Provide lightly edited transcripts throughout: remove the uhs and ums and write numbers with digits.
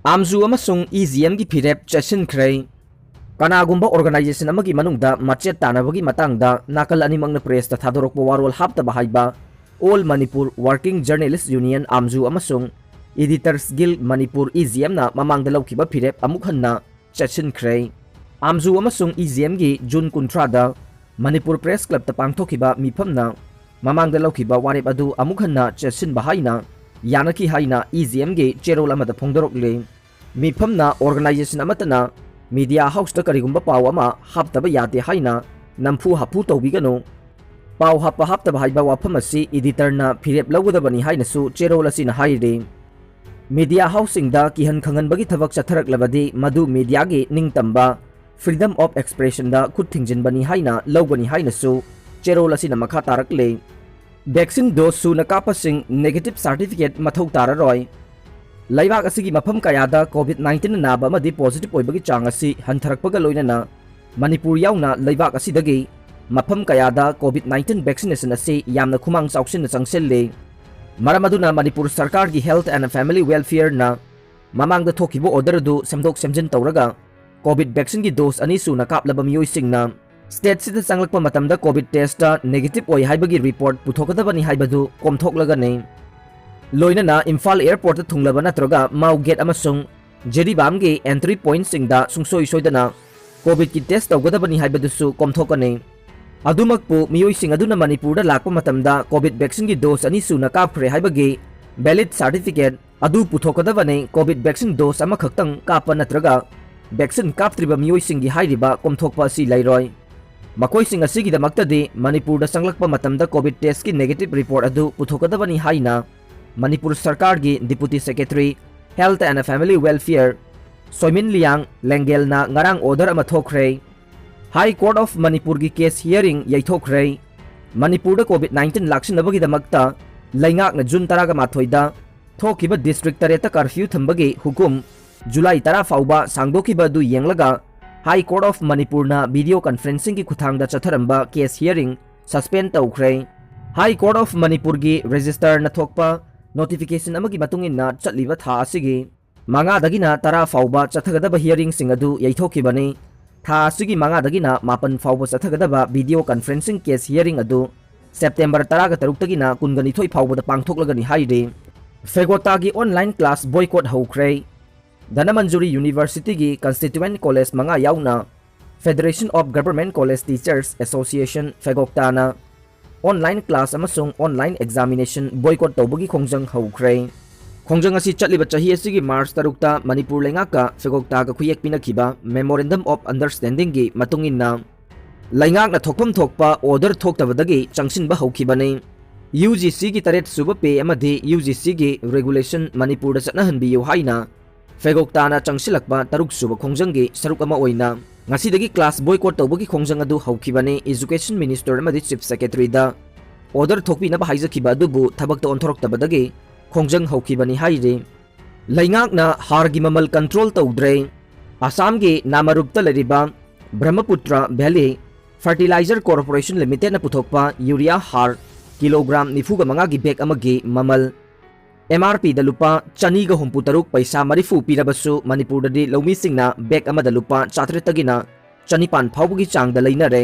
आमजू अमसुंग EGM की फिरेप चेसिनख्रे कनागुंबा ऑर्गेनाइजेशन अमगी मनुंगदा मचेत तानाबगी मतंगदा नाकल अनिमंगना प्रेस थादोरकपा वारोल हाप्तबा हाइबा All Manipur Working Journalist Union आमजू अमसुंग एडिटर्स गिल्ड मणिपुर EGM ना ममांगदा लौखिबा फिरेप अमुक हन्ना चेसिनख्रे आमजू अमसुंग EGM की जून 13 मणिपुर प्रेस क्लब ता पांगथोखिबा मिफमना ममांगदा लौखिबा वारेप अदु अमुक हन्ना चेसिनबा हाइना यानकी हाइना EGM की चेरोल अमदा फोंदोरकले मिफमना ऑर्गेनाइजेशन अमतना मीडिया हाउस ता करिगुंबा पाव अमा हाप्तबा यादे हाइना नमफु हापु तौबिगनो पाव हापा हाप्तबा हाइबा वाफम असि एडिटरना फिरेप लौगदबनी हाइनसु चेरोल असिना हाइरे मीडिया हाउसिंग दा किहन खंगनबगी थबक चथरकलबदी मधु मीडिया गी निंगतंबा फ्रीडम ऑफ एक्सप्रेशन दा खुद थिंजिनबनी हाइना लौगनी हाइनसु चेरोल असिना मखा तारकले वैक्सीन डोज सुना कापसिंग नेगेटिव सर्टिफिकेट मथौ ताररोय लैबाक असिगी मफम कयादा कोविड-19 नाबा अमदी पॉजिटिव ओइबगी चांग असि हंथरकपगा लोइनना मणिपुर याउना लैबाक असिदगी मफम कयादा कोविड-19 वैक्सीनेशन असि यामना खुमांग चाउसिन चंगसेल्ले मरम अदुना मणिपुर सरकार की हेल्थ एंड फैमिली वेलफेयर ना ममांगदा थोकिबो ऑर्डर दु सेमदोक सेमजिन तौरगा कोविड वैक्सीन की डोज अनी सुना कापलबा मियोइसिंगना स्टेट सिदा संगलकपा मतमदा कोविड टेस्ट नेगेटिव ओइ हाइबगी रिपोर्ट पुथोकदबनी हाइबदु कोमथोकलगने लोइनना इम्फाल एयरपोर्ट थुंगलबा नत्रगा माउ गेट अमसुंग जेरीबाम के एंट्री पॉइंट सिंगदा सुंगसोइ सोइदना कोविड की टेस्ट तौगदबनी हाइबदुसु कोमथोकने अदुमकपु मियोइसिंग अदुना मणिपुरदा लाकपा मतमदा कोविड वैक्सीन की डोज अनी सुना कापख्रे हाइबगी वैलिड सर्टिफिकेट अदु पुथोकदबने कोविड वैक्सीन डोज अमा खक्तंग कापा नत्रगा वैक्सीन कापत्रिबा मियोइसिंग की हाइरिबा कोमथोकपा असि लैरोय मकोइसिंग असिगिदमक्तदि मणिपुरदा संगलकपा मतमदा कोविड टेस्ट की नेगेटिव रिपोर्ट अदु पुथोकदबनी हाइना मणिपुर सरकार की deputy secretary health and family welfare Soimin Liang लेंगेलना ngarang ऑर्डर अमा थोखरे हाई कोर्ट ऑफ मणिपुर की केस हियरिंग यैथोखरे मणिपुर कोविड-19 लाक्सिनबगिदमक्ता लैंगाकना जून 18 थोखिबा डिस्ट्रिक्ट 3 कर्फ्यू थंबगी हुकुम जुलाई 10 फाउबा सांगदोखिबा दु येंगलगा हाई कोर्ट ऑफ मणिपुरना वीडियो कॉन्फ्रेंसिंग की खुथांगदा चथरंबा केस हियरिंग सस्पेंड तौखरे हाई कोर्ट ऑफ मणिपुर की रजिस्टर नथोकपा नोटिफिकेशन अमगी मतुंगिना चटलिबा था असिगी मंगादगिना 10 फाउबा चथगदबा हियरिंग सिंग अदु यैथोखिबने था असिगी मंगादगिना 9 फाउबा चथगदबा वीडियो कॉन्फ्रेंसिंग केस हियरिंग अदु सेप्टेम्बर 13 तगिना 22 फाउबदा पांगथोकलगनी हाइरे फेगोता की ऑनलाइन क्लास बॉयकॉट हौख्रे धनमंजुरी यूनिवर्सिटी की कंस्टिट्यूएंट कॉलेज मंगा याउना Federation of Government College Teachers Association फेगोक्ताना ऑनलाइन क्लास अमसुंग ऑनलाइन एग्जामिनेशन बॉयकॉट तौबगी खोंजंग हौख्रे खोंजंग असि चटलिबा चाही असिगी मार्च 3 मणिपुर लेंगाका फेगोक्ता का खुयेक पिनखिबा मेमोरेंडम ऑफ अंडरस्टैंडिंग की मतुंगिना लैंगाकना थोकफम थोकपा ऑर्डर थोकतबदगी चंगसिनबा हौखिबने UGC की 3 सुबा पे अमदि UGC की रेगुलेशन मणिपुर चटनहनबियु हाइना फेगोक्ताना चंगसिलकपा 3 सुबा खोंजंगी सरुक अमा ओइना ngasi क्लास बॉयकॉट तौबगी खोंजंग अदु हौखिबने एजुकेशन मिनिस्टर अमदि चीफ सेक्रेटरी दा ऑर्डर थोकपिनबा हाइजखिबा अदुबु थबक ओंथोरक्तबदगी खोंजंग हौखिबनी हाइरे लैंगाकना हारगी ममल कंट्रोल तौद्रे आसाम के नामरुपता लरिबा Brahmaputra Valley Fertilizer Corporation Limited न पुथोकपा यूरिया हार किलोग्राम 95 की बैग अमगी ममल MRP दा लुपा 263 पैसा 40 पीरबसु मणिपुर दि लौमी सिंगना बैग अमदा लुपा 400 तगिना 4 फाउबगी चांग दा लैनरे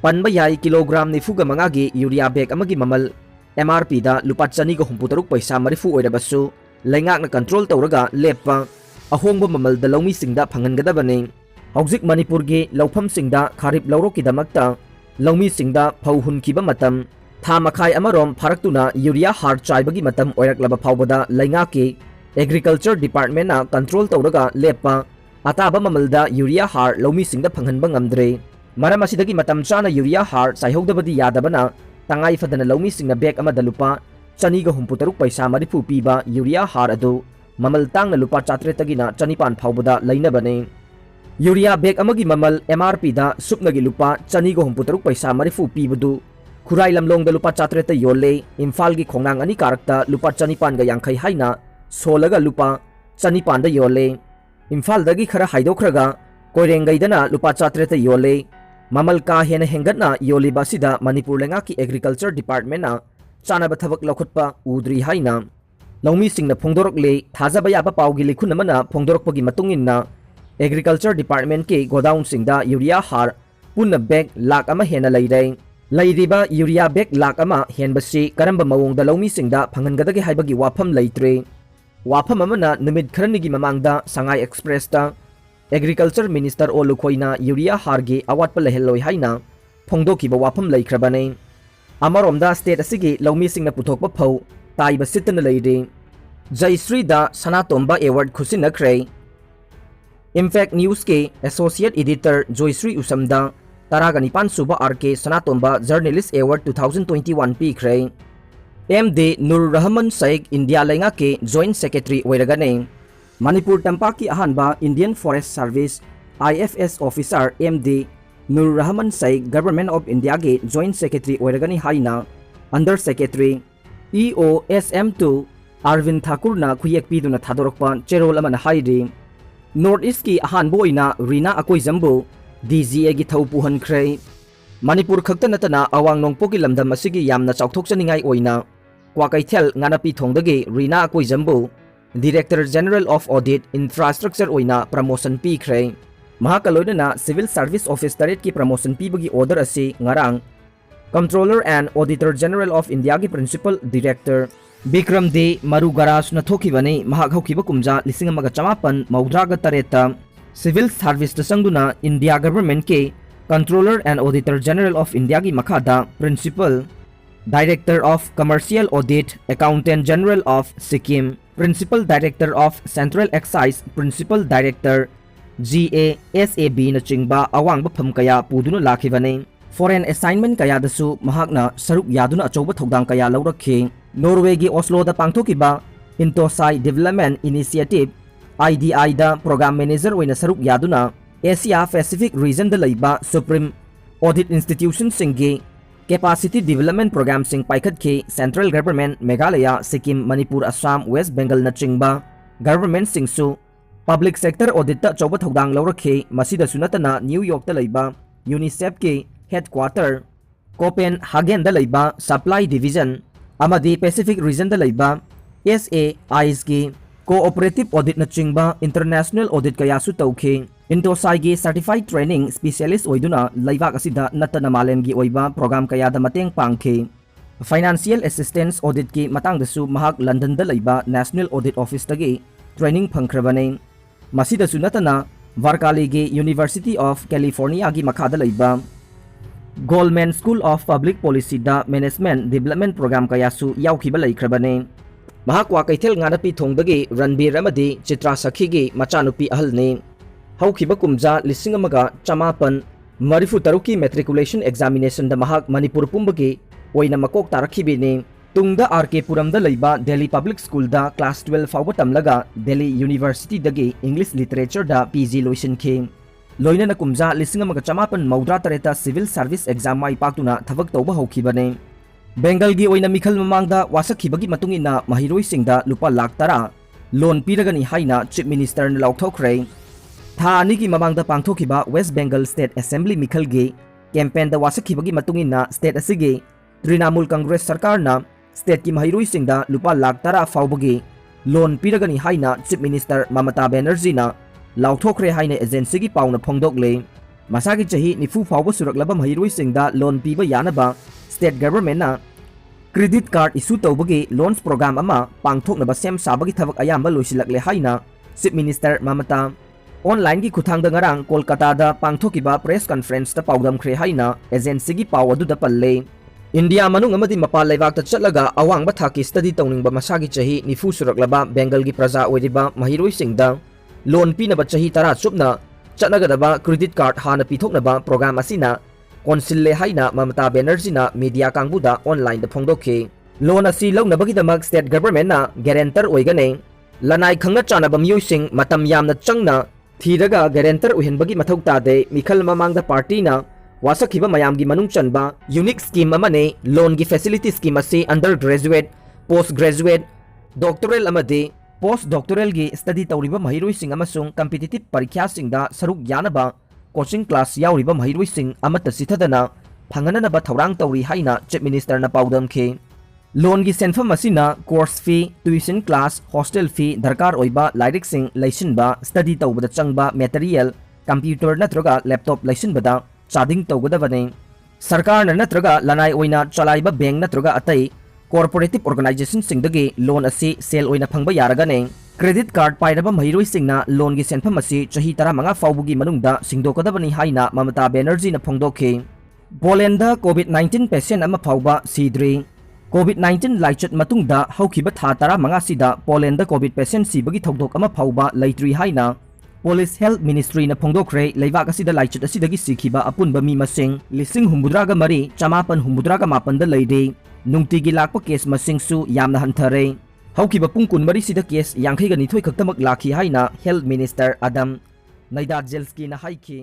पनबा याई किलोग्राम 95 की यूरिया बैग अमगी ममल MRP दा लुपा 263 पैसा 40 ओइरबसु लैंगाकना कंट्रोल तौरगा लेपा अहोंगबा ममल दा लौमी सिंगदा फंगनगदबने हौजिक मणिपुर की लौफम सिंगदा खारिप लौरोकिदमक्ता लौमी सिंगदा फौ हुनखिबा मतम था मखाई अमरोम फरक्तुना यूरिया हार चाइबगी मतम ओइरकलबा फाउबदा लैंगाकी एग्रीकल्चर डिपार्टमेंट ना कंट्रोल तौरगा लेपा अताबा ममलदा यूरिया हार लौमी सिंगदा फंगनबा ngamdre मरम असिदगी मतम चाना यूरिया हार चाइहौदबदी यादबना तंगाई फदना लौमी सिंगना बैग अमदा लुपा 263 पैसा 40 पीबा यूरिया हार अदु ममल तांगना लुपा 400 तगिना 4 फाउबदा लैनबने यूरिया बैग अमगी ममल MRP दा सुपनगी लुपा 263 पैसा 40 पीबदु खुराई लमलोंग लुपा 400 योले इम्फाल की खोंगांग अनी कारकता लुपा 4 यांखै हाइना सोलगा लुपा 4 योले इम्फाल दगी खरा हाइदोखरगा कोइरेंगैदना लुपा 400 योले ममल का हेन हेंगतना योलिबासिदा मणिपुर लेंगा की एग्रीकल्चर डिपार्टमेंट ना चानब थबक लखुटपा उद्री हाइना ꯂꯧꯃꯤꯁꯤꯡꯅ ꯐꯣꯡꯗꯣꯔꯛꯂꯤ ꯊꯥꯖꯕ ꯌꯥꯕ ꯄꯥꯎꯒꯤ ꯂꯤꯈꯨꯟ ꯑꯃꯅ ꯐꯣꯡꯗꯣꯔꯛꯄꯒꯤ ꯃꯇꯨꯡ ꯏꯟꯅ ꯑꯦꯒ꯭ꯔꯤꯀꯜꯆꯔ ꯗꯤꯄꯥꯔꯠꯃꯦꯟꯠꯀꯤ ꯒꯣꯗꯥꯎꯟꯁꯤꯡꯗ ꯌꯨꯔꯤꯌꯥ ꯍꯥꯔ ꯄꯨꯟꯅ ꯕꯦꯒ ꯂꯥꯈ ꯑꯃ ꯍꯦꯟꯅ ꯂꯩꯔꯦ ꯂꯩꯔꯤꯕ ꯌꯨꯔꯤꯌꯥ ꯕꯦꯒ ꯂꯥꯈ ꯑꯃ ꯍꯦꯟꯕꯁꯤ ꯀꯔꯝꯕ ꯃꯑꯣꯡꯗ ꯂꯧꯃꯤꯁꯤꯡꯗ ꯐꯪꯍꯟꯒꯗꯒꯦ ꯍꯥꯏꯕꯒꯤ ꯋꯥꯐꯝ ꯂꯩꯇ꯭ꯔꯤ ꯋꯥꯐꯝ ꯑꯃꯅ ꯅꯨꯃꯤꯠ ꯈꯔꯅꯤꯒꯤ ꯃꯃꯥꯡꯗ ꯁꯉꯥꯏ ꯑꯦꯛꯁꯄ꯭ꯔꯦꯁꯇ ꯑꯦꯒ꯭ꯔꯤꯀꯜꯆꯔ ꯃꯤꯅꯤꯁꯇꯔ ꯑꯣ ꯂꯨꯈꯣꯏꯅ ꯌꯨꯔꯤꯌꯥ ꯍꯥꯔꯒꯤ ꯑꯋꯥꯠꯄ ꯂꯩꯍꯜꯂꯣꯏ ꯍꯥꯏꯅ ꯐꯣꯡꯗꯣꯛꯈꯤꯕ ꯋꯥꯐꯝ ꯂꯩꯈ꯭ꯔꯕꯅꯤ ꯑꯃꯔꯣꯝꯗ ꯁ꯭ꯇꯦꯠ ꯑꯁꯤꯒꯤ ꯂꯧꯃꯤꯁꯤꯡꯅ ꯄꯨꯊꯣꯛꯄ ꯐꯧ ꯇꯥꯏꯕ ꯁꯤꯠꯇꯅ ꯂꯩꯔꯤ ꯖयश्रीदा सनातोंबा एवार्ड खुसिनख्रे इम्पैक्ट न्यूज के एसोसिएट एडिटर जयश्री उसमदा तरागनिपान सुबा आरके सनातोंबा जर्नलिस्ट एवार्ड 2021 पीख्रे एमडी नूर रहमान शेख इंडिया लेंगा के जॉइंट सेक्रेटरी ओइरगने मणिपुर तंपा की अहानबा Indian Forest Service IFS officer MD Noor Rahman Sheikh Government of India के जॉइंट सेक्रेटरी ओइरगने हाइना under secretary EOSM2 Arvind Thakurna खुयेक पीदुना थादोरकपा चेरोल अमना हाइरि नॉर्थ ईस्ट की अहानबो ओइना रीना अकोइजम्बु DGA की थौ पुहनख्रे मणिपुर खक्त नतना अवांग नोंगपोकी लमदम असिगी यामना चाउथोकचनिंगाई ओइना क्वाकैथेल nganapi thongdagi रीना अकोइजम्बु Director General of Audit Infrastructure ओइना प्रमोशन पीख्रे महाकलोइना सिविल सर्विस ऑफिस तरेट की प्रमोशन पीबगी ऑर्डर असि ngarang Controller and Auditor General of India की principal director Bikram de Marugaras na thokibani mahak haukiba kumja 1958 Civil Service ta sangduna India Government ke Controller and Auditor General of India ki makhada Principal Director of Commercial Audit Accountant General of Sikkim Principal Director of Central Excise Principal Director GASAB na chingba awangba pham kaya puduna lakhibani Foreign assignment kaya dasu mahakna saruk yaduna achouba thogdang kaya laurakhi Norway की Oslo दा पांगथोकिबा INTOSAI development initiative IDI दा programme manager ओइना सरुक यादुना Asia Pacific region दा लैबा supreme audit institution सिंगी कैपेसिटी डेवलपमेंट प्रोग्राम सिंग पाइखत के सेंट्रल गवर्नमेंट मेघालय सिक्किम मणिपुर असम वेस्ट बंगाल न चिंगबा गवर्नमेंट सिंगसु पब्लिक सेक्टर ऑडिट ता चौबा थौदांग लौरखे मसिदा सुनतना न्यूयॉर्क ता लैबा यूनिसेफ के हेडक्वार्टर कोपेन हागेन दा लैबा सप्लाई डिवीजन अमदी पैसिफिक रीजन दा लैबा SAIs की कोऑपरेटिव ऑडिट न चिंगबा इंटरनेशनल ऑडिट कयासु तौखे इंटोसाई की सर्टिफाइड ट्रेनिंग स्पेशलिस्ट ओइदुना लैबाक असिदा नतना मालेम की ओइबा प्रोग्राम कयादा मतेंग पांखे फाइनेंशियल असिस्टेंस ऑडिट की मतंगदसु महाक लंदन दा लैबा नेशनल ऑडिट ऑफिस तगी ट्रेनिंग फंखरबने मसिदसु नतना वर्काली की यूनिवर्सिटी ऑफ कैलिफोर्निया की मखादा लैबा Goldman School of Public Policy da Management Development Program kayasu yaukhiba leikrabane mahakwa kaithel nganapi thongdagi Ranbir amadi Chitra Sakhigi machanupi ahalne haukhiba kumja 1993 ki matriculation examination da mahak Manipur pumbagi oina makok tarakhibine tungda RK Puram da leiba Delhi Public School da class 12 fawba tamlaga Delhi University dagi English Literature da PG loisinke लोइना कुमजा 1953 civil service exam माई पाक्तुना थबक तौबा हौखिबने बेंगल की ओइना मिखल ममांगदा वासखिबगी मतुंगिना महिरोइसिंगदा लुपा लाख 10 लोन पीरगनी हाइना चीफ मिनिस्टर न लाउथोखरे था अनि की ममांगदा पांगथोखिबा वेस्ट बेंगल स्टेट असेंबली मिखल गे कैंपेन दा वासखिबगी मतुंगिना स्टेट असिगे तृणमूल कांग्रेस सरकार ना स्टेट की महिरोइसिंगदा लुपा लाख 10 फाउबगी लोन पीरगनी हाइना चीफ मिनिस्टर ममता बनर्जी ना लाउथोखरे हाइने एजेंसी की पाउना फोंगदोकले मसागी चही निफु फाउबा सुरकलबा महिरोइसिंगदा लोन पीबा यानबा स्टेट गवर्नमेंट ना क्रेडिट कार्ड इशू तौबगी लोन्स प्रोग्राम अमा पांगथोकनबा सेम साबगी थबक अयाम्बा लोइसिलकले हाइना चीफ मिनिस्टर ममता ऑनलाइन की खुथांगदा ngarang कोलकाता दा पांगथोकिबा प्रेस कॉन्फ्रेंस ता पाउदमख्रे हाइना एजेंसी की पाउ अदुदा पल्ले इंडिया मनुंग अमदी मपाल लेबाक चलगा अवांगबा थाकी स्टडी तौनिंगबा मसागी चही निफु सुरकलबा बेंगल की प्रजा ओइरिबा महिरोइसिंगदा लोन पीनब चही 10 चुपना चटनगदबा क्रेडिट कार्ड हाना पीथोकनबा प्रोग्राम असिना कौंसिल हाइना ममता बनर्जीना मीडिया कांगबुदा ऑनलाइन द फोंगदोखे लोन असि लौनबगीदमक स्टेट गवर्नमेंट ना गारंटर ओइगने लनाई खंगना चानब मियोइसिंग मतम यामना चंगना थीरगा गारंटर ओहिनबगी मथौ तादे मिखल ममांगदा पार्टीना वासखिबा मयामगी मनुंग चनबा यूनिक स्कीम अमने लोन की फैसिलिटी स्कीम असि undergraduate postgraduate doctoral अमदे पोस्ट डॉक्टोरल की स्टडी तौरिबा महिरोइसिंग अमसुंग कॉम्पिटिटिव परीक्षासिंगदा सरुक यानबा कोचिंग क्लास याउरिबा महिरोइसिंग अमत सिथदना फंगननबा थौरांग तौरी हाइना चीफ मिनिस्टर ना पाउदमखे लोन की सेंफम असिना course fee tuition class hostel fee दरकार ओइबा लाइरिक सिंग लैसिनबा स्टडी तौबदा चंगबा मटेरियल कंप्यूटर नत्रगा लैपटॉप लैसिनबदा चार्जिंग तौगदबने सरकार नत्रगा लनाई ओइना चलाइबा बैंक नत्रगा अतै कॉर्पोरेटिव ऑर्गेनाइजेशन सिंगदगी लोन असी सेल ओइना फंगबा यारगाने क्रेडिट कार्ड पाइरबा महिरोइ सिंगना लोन की सेंफम असी चही 15 फाउबगी मनुंगदा सिंगदोकदबनी हाइना ममता बनर्जी न फोंदोखि पोलैंड कोविड-19 पेशेंट अमा फाउबा सीद्री कोविड-19 लाइचत मतुंगदा हौखिबा था 15 सिदा पोलैंड कोविड पेशेंट सिबगी थौदोक अमा फाउबा लैत्रि हाइना पुलिस हेल्थ मिनिस्ट्री न फोंदोखरे लेबाक असिदा लाइचत असिदगी सिखिबा अपुनबा मी मसिंग लिसिंग हुम्बुद्रागा मरी चमापन हुम्बुद्रागा मापन द लैदे नुंगतिगी लाकपा केस मसिंगसु यामना हंथरे हौखिबा पुंग कुनमरी सिदा केस यांखैगा निथोय खक्तमक लाखि हाइना हेल्थ मिनिस्टर अदम नैदात जेल्सकी न हाइखि।